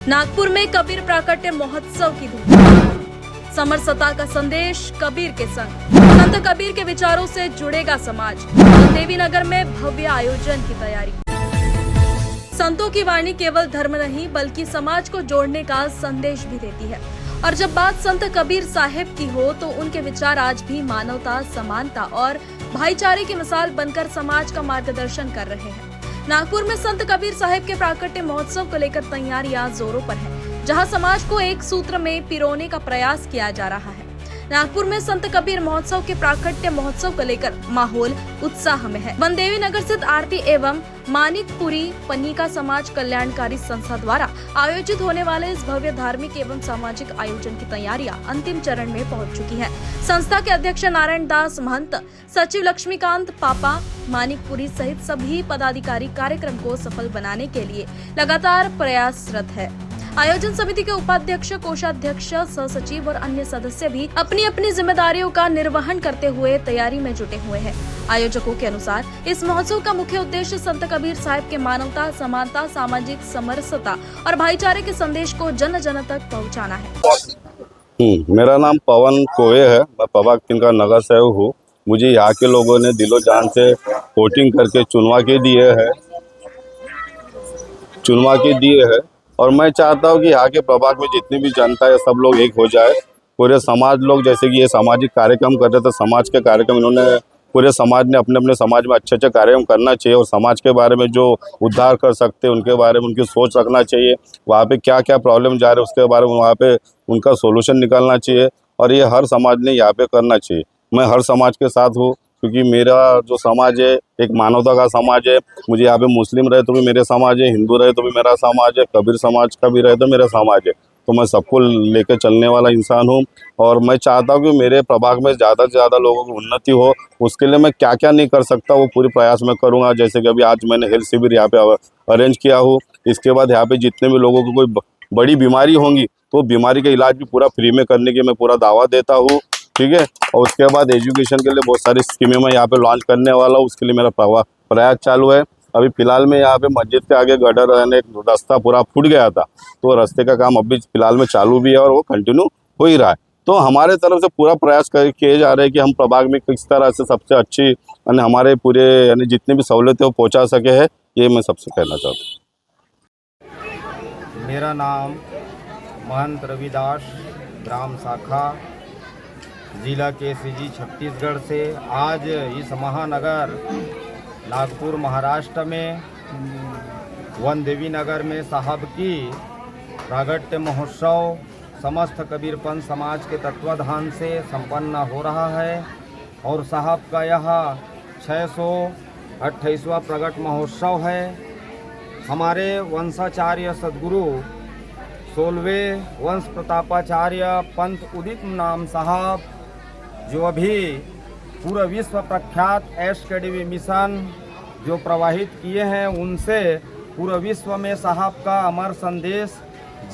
नागपुर में कबीर प्राकट्य महोत्सव की धूम। समरसता का संदेश कबीर के संग, संत कबीर के विचारों से जुड़ेगा समाज। देवी नगर में भव्य आयोजन की तैयारी। संतों की वाणी केवल धर्म नहीं बल्कि समाज को जोड़ने का संदेश भी देती है। और जब बात संत कबीर साहिब की हो तो उनके विचार आज भी मानवता, समानता और भाईचारे की मिसाल बनकर समाज का मार्गदर्शन कर रहे हैं। नागपुर में संत कबीर साहिब के प्राकट्य महोत्सव को लेकर तैयारियां जोरों पर है, जहां समाज को एक सूत्र में पिरोने का प्रयास किया जा रहा है। नागपुर में संत कबीर महोत्सव के प्राकट्य महोत्सव को लेकर माहौल उत्साह में है। देवी नगर स्थित आरती एवं मानिकपुरी पन्निका समाज कल्याणकारी संस्था द्वारा आयोजित होने वाले इस भव्य धार्मिक एवं सामाजिक आयोजन की तैयारियां अंतिम चरण में पहुंच चुकी है। संस्था के अध्यक्ष नारायण दास महंत, सचिव लक्ष्मीकांत पापा, मानिकपुरी सहित सभी पदाधिकारी कार्यक्रम को सफल बनाने के लिए लगातार प्रयासरत है। आयोजन समिति के उपाध्यक्ष, कोषाध्यक्ष, सहसचिव और अन्य सदस्य भी अपनी अपनी जिम्मेदारियों का निर्वहन करते हुए तैयारी में जुटे हुए हैं। आयोजकों के अनुसार इस महोत्सव का मुख्य उद्देश्य संत कबीर साहिब के मानवता, समानता, सामाजिक समरसता और भाईचारे के संदेश को जन जन तक पहुंचाना है। मेरा नाम पवन कोवे है। मैं पवाक का नगर सेवक हूँ। मुझे यहाँ के लोगों ने दिलो जान से वोटिंग करके चुनवा के दिए है और मैं चाहता हूँ कि यहाँ के प्रभाग में जितनी भी जनता है सब लोग एक हो जाए। पूरे समाज लोग, जैसे कि ये सामाजिक कार्यक्रम कर रहे थे, समाज के कार्यक्रम इन्होंने पूरे समाज ने अपने अपने समाज में अच्छे अच्छे कार्यक्रम करना चाहिए और समाज के बारे में जो उद्धार कर सकते हैं उनके बारे में उनकी सोच रखना चाहिए। वहाँ पे क्या क्या प्रॉब्लम जा रहे हैं उसके बारे में वहाँ पे उनका सोल्यूशन निकालना चाहिए और ये हर समाज ने यहाँ पे करना चाहिए। मैं हर समाज के साथ हूँ क्योंकि मेरा जो समाज है एक मानवता का समाज है। मुझे यहाँ पे मुस्लिम रहे तो भी मेरे समाज है, हिंदू रहे तो भी मेरा समाज है, कबीर समाज का भी रहे तो मेरा समाज है। तो मैं सबको लेकर चलने वाला इंसान हूँ और मैं चाहता हूँ कि मेरे प्रभाग में ज़्यादा से ज़्यादा लोगों की उन्नति हो। उसके लिए मैं क्या क्या नहीं कर सकता वो पूरी प्रयास मैं करूँगा। जैसे कि अभी आज मैंने हेल्थ शिविर यहाँ पे अरेंज किया हूँ। इसके बाद यहाँ पे जितने भी लोगों को कोई बड़ी बीमारी होंगी तो बीमारी का इलाज भी पूरा फ्री में करने की मैं पूरा दावा देता हूँ, ठीक है। और उसके बाद एजुकेशन के लिए बहुत सारी स्कीमें मैं यहाँ पे लॉन्च करने वाला हूँ। उसके लिए मेरा प्रयास चालू है। अभी फिलहाल में यहाँ पे मस्जिद के आगे गटर यानी एक रास्ता पूरा फूट गया था तो रास्ते का काम अभी फिलहाल में चालू भी है और वो कंटिन्यू हो ही रहा है। तो हमारे तरफ से पूरा प्रयास किए जा रहे हैं कि हम प्रभाग में किस तरह से सबसे अच्छी यानी हमारे पूरे यानी जितनी भी सहूलियतें वो पहुँचा सके है, ये मैं सबसे कहना चाहता हूँ। मेरा नाम महंत रविदास, ग्राम शाखा, जिला केसीजी, छत्तीसगढ़ से। आज इस महानगर नागपुर महाराष्ट्र में देवी नगर में साहब की प्राकट्य महोत्सव समस्त कबीरपंथ समाज के तत्वाधान से संपन्न हो रहा है और साहब का यह 628वां प्रकट महोत्सव है। हमारे वंशाचार्य सदगुरु 16वें वंश प्रतापाचार्य पंत उदित नाम साहब, जो अभी पूरा विश्व प्रख्यात एसकेडीवी मिशन जो प्रवाहित किए हैं, उनसे पूरा विश्व में साहब का अमर संदेश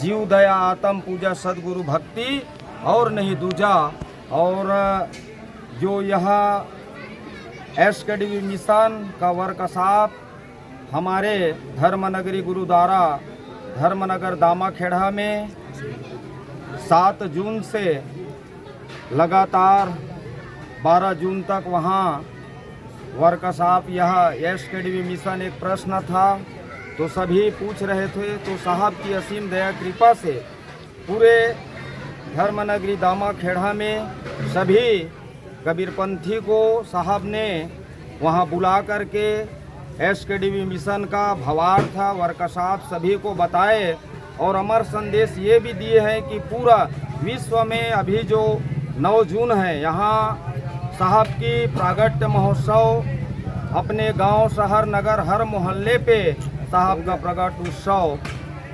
जीव दया आत्म पूजा सदगुरु भक्ति और नहीं दूजा। और जो यह एसकेडीवी मिशन का वर्कशॉप हमारे धर्मनगरी गुरुद्वारा धर्मनगर दामाखेड़ा में 7 जून से लगातार 12 जून तक वहाँ वर्कशॉप यह एसकेडीवी मिशन एक प्रश्न था तो सभी पूछ रहे थे। तो साहब की असीम दया कृपा से पूरे धर्मनगरी दामाखेड़ा में सभी कबीरपंथी को साहब ने वहाँ बुला करके एसकेडीवी मिशन का भावार्थ वर्कशॉप सभी को बताए और अमर संदेश ये भी दिए हैं कि पूरा विश्व में अभी जो 9 जून है यहाँ साहब की प्राकट्य महोत्सव अपने गांव, शहर, नगर, हर मोहल्ले पे साहब का प्रकट उत्सव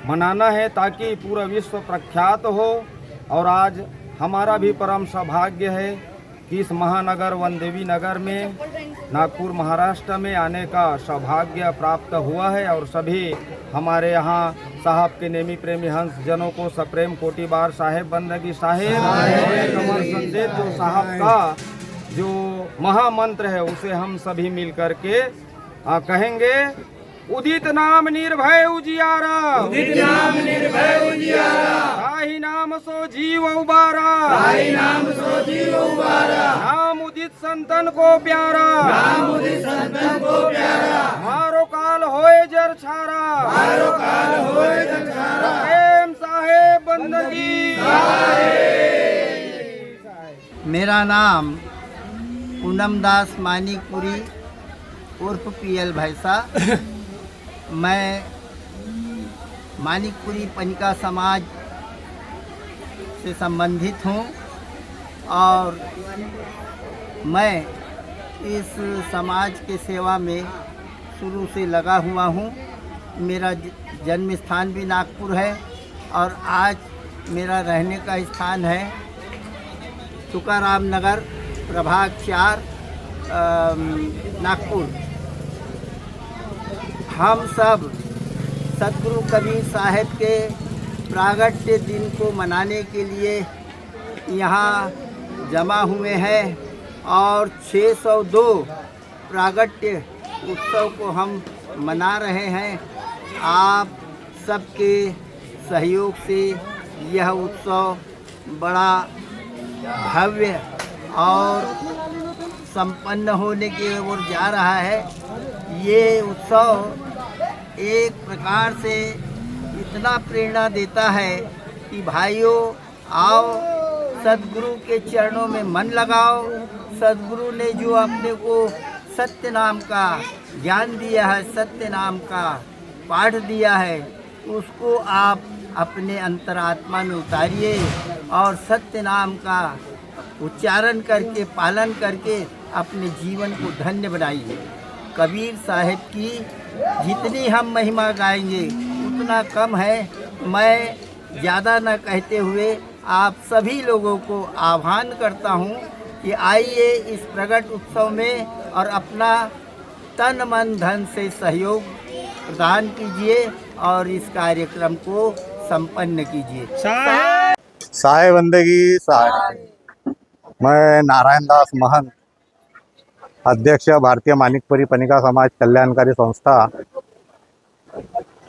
मनाना है ताकि पूरा विश्व प्रख्यात हो। और आज हमारा भी परम सौभाग्य है कि इस महानगर देवी नगर में नागपुर महाराष्ट्र में आने का सौभाग्य प्राप्त हुआ है और सभी हमारे यहाँ साहब के नेमी प्रेमी हंस जनों को सप्रेम कोटि बार साहेब बंदगी साहेब कमर संदेश जो साहब का जो महामंत्र है उसे हम सभी मिल करके कहेंगे उदित नाम निर्भय उजियारा, उदित नाम निर्भय उजियारा, ताहि नाम सो जीव उबारा, ताहि नाम सो जीव उबारा, नाम उदित संतन को प्यारा, नाम उदित संतन को प्यारा, मारो काल होए जर छारा, मारो काल होए जर छारा, प्रेम साहेब बंदगी। मेरा नाम पूनम दास मानिकपुरी उर्फ पीएल भैसा। मैं मानिकपुरी पनिका समाज से संबंधित हूँ और मैं इस समाज के सेवा में शुरू से लगा हुआ हूँ। मेरा जन्म स्थान भी नागपुर है और आज मेरा रहने का स्थान है तुकाराम नगर प्रभाग 4 नागपुर। हम सब सदगुरु कबीर साहब के प्रागट्य दिन को मनाने के लिए यहाँ जमा हुए हैं और 602 प्रागट्य उत्सव को हम मना रहे हैं। आप सबके सहयोग से यह उत्सव बड़ा भव्य और संपन्न होने की ओर जा रहा है। ये उत्सव एक प्रकार से इतना प्रेरणा देता है कि भाइयों आओ सदगुरु के चरणों में मन लगाओ। सदगुरु ने जो अपने को सत्य नाम का ज्ञान दिया है, सत्य नाम का पाठ दिया है, उसको आप अपने अंतरात्मा में उतारिए और सत्य नाम का उच्चारण करके पालन करके अपने जीवन को धन्य बनाइए। कबीर साहब की जितनी हम महिमा गाएंगे उतना कम है। मैं ज़्यादा न कहते हुए आप सभी लोगों को आह्वान करता हूँ कि आइए इस प्रगट उत्सव में और अपना तन मन धन से सहयोग प्रदान कीजिए और इस कार्यक्रम को संपन्न कीजिए। साहेब बंदगी साहेब। मैं नारायण दास महंत, अध्यक्ष भारतीय मानिकपुरी पनिका समाज कल्याणकारी संस्था।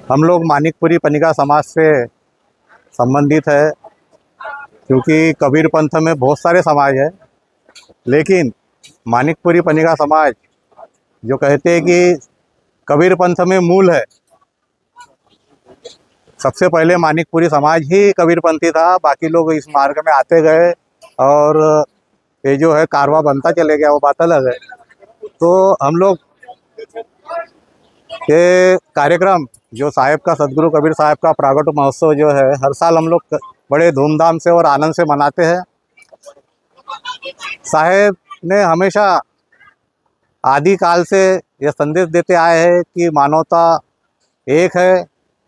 हम लोग मानिकपुरी पनिका समाज से संबंधित है क्योंकि कबीर पंथ में बहुत सारे समाज है, लेकिन मानिकपुरी पनिका समाज जो कहते हैं कि कबीर पंथ में मूल है। सबसे पहले मानिकपुरी समाज ही कबीरपंथी था, बाकी लोग इस मार्ग में आते गए और ये जो है कारवा बनता चले गया, वो बात अलग है। तो हम लोग ये कार्यक्रम जो साहेब का, सदगुरु कबीर साहब का प्रागट्य महोत्सव जो है हर साल हम लोग बड़े धूमधाम से और आनंद से मनाते हैं। साहेब ने हमेशा आदि काल से यह संदेश देते आए हैं कि मानवता एक है,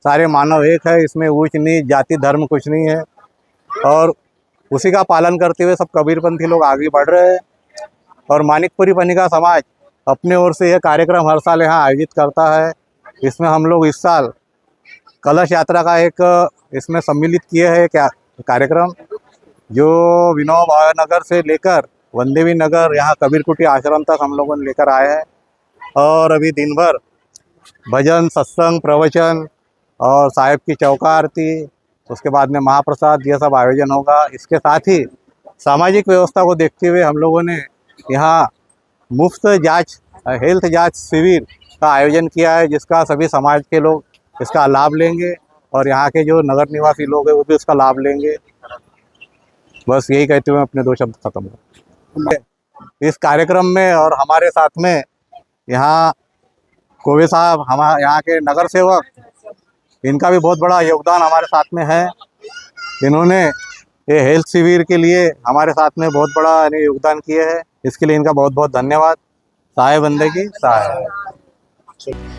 सारे मानव एक है, इसमें ऊंच नीच जाति धर्म कुछ नहीं है। और उसी का पालन करते हुए सब कबीरपंथी लोग आगे बढ़ रहे हैं। और मानिकपुरी पनिका समाज अपने ओर से यह कार्यक्रम हर साल यहाँ आयोजित करता है। इसमें हम लोग इस साल कलश यात्रा का एक इसमें सम्मिलित किए हैं क्या कार्यक्रम, जो विनोबा भावे नगर से लेकर वनदेवी नगर यहाँ कबीर कुटी आश्रम तक हम लोगों ने लेकर आए हैं। और अभी दिन भर भजन, सत्संग, प्रवचन और साहेब की चौका आरती, उसके बाद में महाप्रसाद, यह सब आयोजन होगा। इसके साथ ही सामाजिक व्यवस्था को देखते हुए हम लोगों ने यहाँ मुफ्त जांच, हेल्थ जांच शिविर का आयोजन किया है, जिसका सभी समाज के लोग इसका लाभ लेंगे और यहाँ के जो नगर निवासी लोग हैं वो भी उसका लाभ लेंगे। बस यही कहते हुए अपने 2 शब्द खत्म हो। इस कार्यक्रम में और हमारे साथ में यहाँ कोवे साहब, हमारे यहाँ के नगर सेवक, इनका भी बहुत बड़ा योगदान हमारे साथ में है। इन्होंने ये हेल्थ शिविर के लिए हमारे साथ में बहुत बड़ा योगदान किए हैं, इसके लिए इनका बहुत बहुत धन्यवाद। साहेब बंदगी साहेब।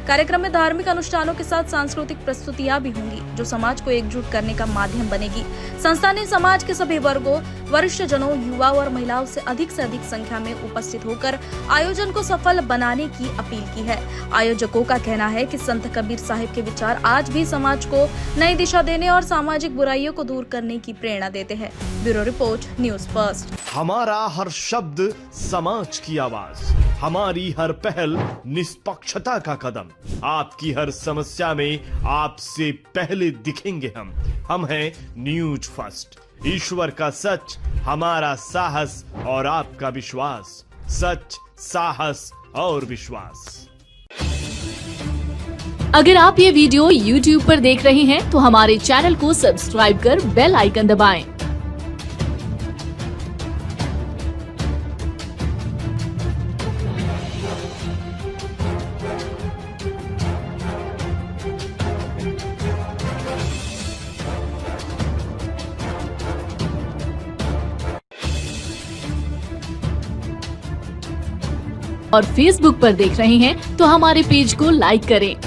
कार्यक्रम में धार्मिक अनुष्ठानों के साथ सांस्कृतिक प्रस्तुतियां भी होंगी, जो समाज को एकजुट करने का माध्यम बनेगी। संस्था ने समाज के सभी वर्गों, वरिष्ठ जनों, युवा और महिलाओं से अधिक संख्या में उपस्थित होकर आयोजन को सफल बनाने की अपील की है। आयोजकों का कहना है कि संत कबीर साहिब के विचार आज भी समाज को नई दिशा देने और सामाजिक बुराइयों को दूर करने की प्रेरणा देते हैं। Bureau report, news first. हमारा हर शब्द समाज की आवाज, हमारी हर पहल निष्पक्षता का कदम, आपकी हर समस्या में आपसे पहले दिखेंगे हम हैं न्यूज फर्स्ट। ईश्वर का सच, हमारा साहस और आपका विश्वास। सच, साहस और विश्वास। अगर आप ये वीडियो YouTube पर देख रहे हैं तो हमारे चैनल को सब्सक्राइब कर बेल आइकन दबाएं। और Facebook पर देख रहे हैं तो हमारे पेज को लाइक करें।